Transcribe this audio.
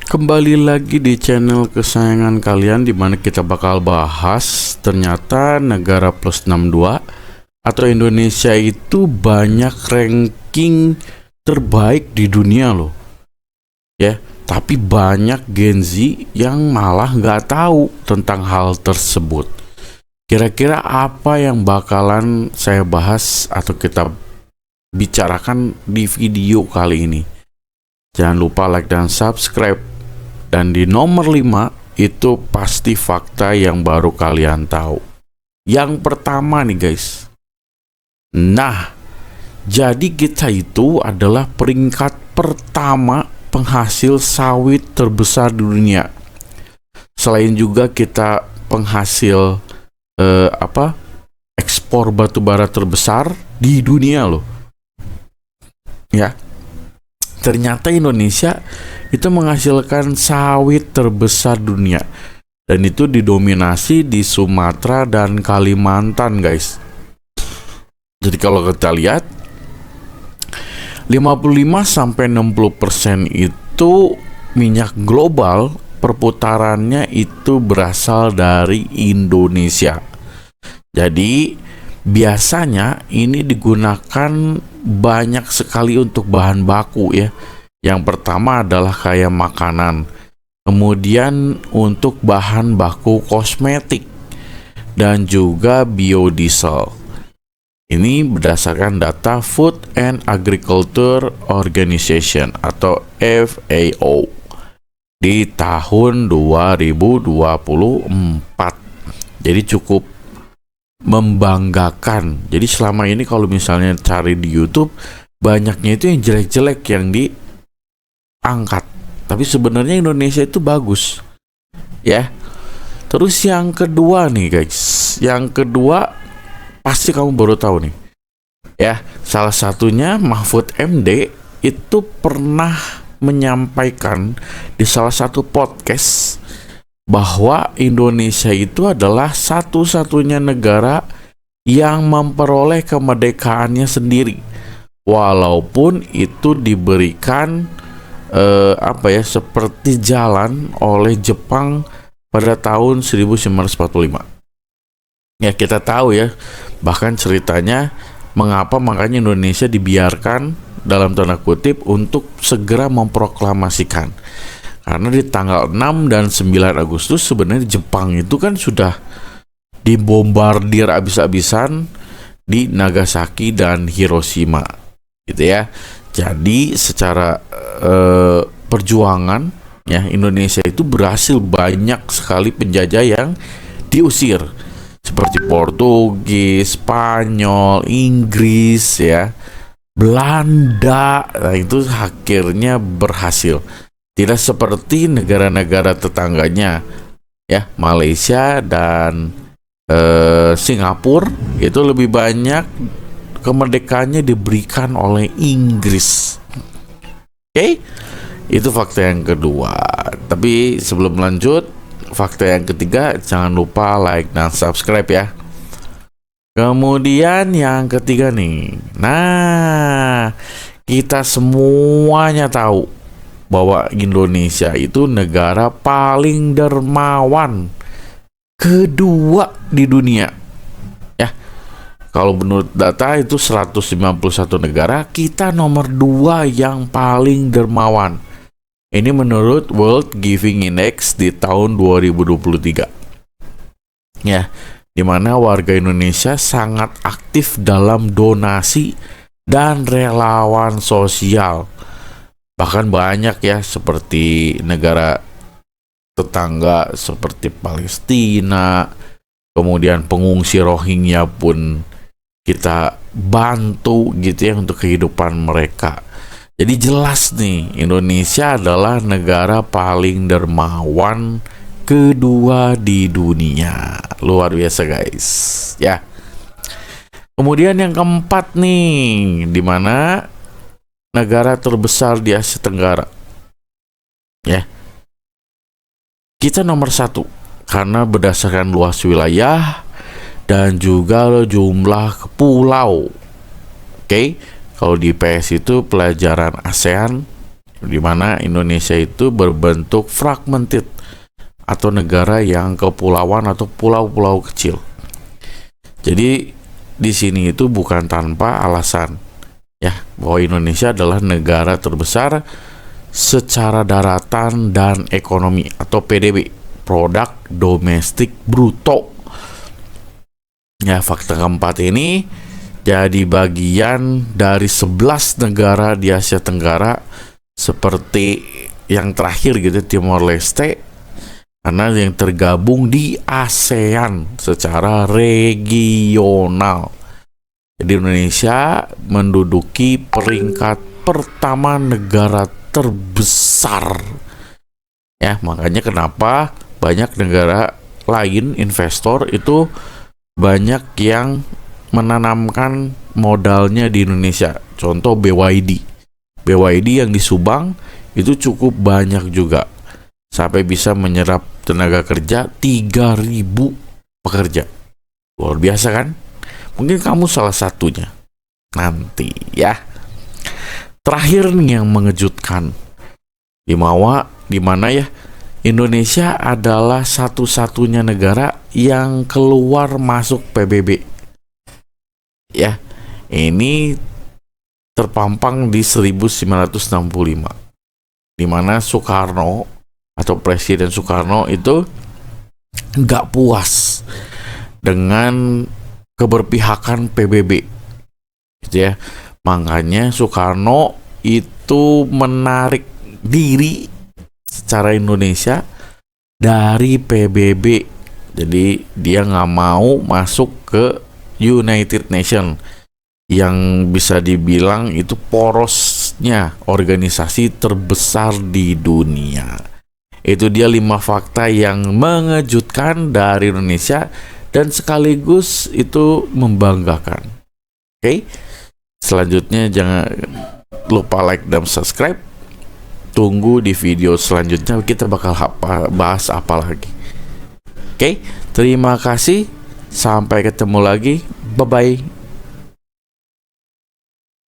Kembali lagi di channel kesayangan kalian, di mana kita bakal bahas ternyata negara plus 62 atau Indonesia itu banyak ranking terbaik di dunia loh. Ya, tapi banyak Gen Z yang malah nggak tahu tentang hal tersebut. Kira-kira apa yang bakalan saya bahas atau kita bicarakan di video kali ini? Jangan lupa like dan subscribe. Dan di nomor 5 itu pasti fakta yang baru kalian tahu. Yang pertama nih guys. Nah, jadi kita itu adalah peringkat pertama penghasil sawit terbesar di dunia. Selain juga kita penghasil ekspor batu bara terbesar di dunia loh. Ya. Ternyata Indonesia itu menghasilkan sawit terbesar dunia, dan itu didominasi di Sumatera dan Kalimantan guys. Jadi kalau kita lihat 55-60% itu minyak global perputarannya itu berasal dari Indonesia. Jadi biasanya ini digunakan banyak sekali untuk bahan baku ya. Yang pertama adalah kayak makanan, kemudian untuk bahan baku kosmetik, dan juga biodiesel. Ini berdasarkan data Food and Agriculture Organization atau FAO di tahun 2024. Jadi cukup membanggakan. Jadi selama ini kalau misalnya cari di YouTube, banyaknya itu yang jelek-jelek yang diangkat. Tapi sebenarnya Indonesia itu bagus. Ya. Terus yang kedua nih guys. Yang kedua pasti kamu baru tahu nih. Ya, salah satunya Mahfud MD itu pernah menyampaikan di salah satu podcast bahwa Indonesia itu adalah satu-satunya negara yang memperoleh kemerdekaannya sendiri, walaupun itu diberikan seperti jalan oleh Jepang pada tahun 1945. Ya, kita tahu ya, bahkan ceritanya makanya Indonesia dibiarkan dalam tanda kutip untuk segera memproklamasikan. Karena di tanggal 6 dan 9 Agustus sebenarnya Jepang itu kan sudah dibombardir habis-habisan di Nagasaki dan Hiroshima gitu ya. Jadi secara perjuangan ya, Indonesia itu berhasil banyak sekali penjajah yang diusir, seperti Portugis, Spanyol, Inggris ya, Belanda. Nah, itu akhirnya berhasil. Tidak seperti negara-negara tetangganya ya, Malaysia dan Singapura itu lebih banyak kemerdekaannya diberikan oleh Inggris. Oke, itu fakta yang kedua. Tapi sebelum lanjut, fakta yang ketiga, jangan lupa like dan subscribe ya. Kemudian yang ketiga nih. Nah, kita semuanya tahu bahwa Indonesia itu negara paling dermawan kedua di dunia. Ya. Kalau menurut data itu 191 negara, kita nomor 2 yang paling dermawan. Ini menurut World Giving Index di tahun 2023. Ya, di mana warga Indonesia sangat aktif dalam donasi dan relawan sosial. Bahkan banyak ya, seperti negara tetangga seperti Palestina, kemudian pengungsi Rohingya pun kita bantu gitu ya untuk kehidupan mereka. Jadi jelas nih, Indonesia adalah negara paling dermawan kedua di dunia. Luar biasa guys ya. Kemudian yang keempat nih, di mana negara terbesar di Asia Tenggara ya, kita nomor 1 karena berdasarkan luas wilayah dan juga jumlah pulau. Oke, kalau di PS itu pelajaran ASEAN di mana Indonesia itu berbentuk fragmented atau negara yang kepulauan atau pulau-pulau kecil. Jadi di sini itu bukan tanpa alasan ya bahwa Indonesia adalah negara terbesar secara daratan dan ekonomi atau PDB, produk domestik bruto. Ya, fakta keempat ini jadi bagian dari 11 negara di Asia Tenggara seperti yang terakhir gitu, Timor Leste, karena yang tergabung di ASEAN secara regional. Jadi Indonesia menduduki peringkat pertama negara terbesar. Ya, makanya kenapa banyak negara lain investor itu banyak yang menanamkan modalnya di Indonesia. Contoh BYD. BYD yang di Subang itu cukup banyak juga. Sampai bisa menyerap tenaga kerja 3.000 pekerja. Luar biasa kan? Mungkin kamu salah satunya nanti ya. Terakhir nih yang mengejutkan. Di mana ya Indonesia adalah satu-satunya negara yang keluar masuk PBB. Ya, ini terpampang di 1965. Di mana Soekarno atau Presiden Soekarno itu nggak puas dengan keberpihakan PBB. Gitu ya. Makanya Soekarno itu menarik diri secara Indonesia dari PBB. Jadi dia nggak mau masuk ke United Nations yang bisa dibilang itu porosnya organisasi terbesar di dunia. Itu dia 5 fakta yang mengejutkan dari Indonesia dan sekaligus itu membanggakan. Oke? Selanjutnya jangan lupa like dan subscribe. Tunggu di video selanjutnya kita bakal bahas apa lagi. Oke, terima kasih. Sampai ketemu lagi. Bye-bye.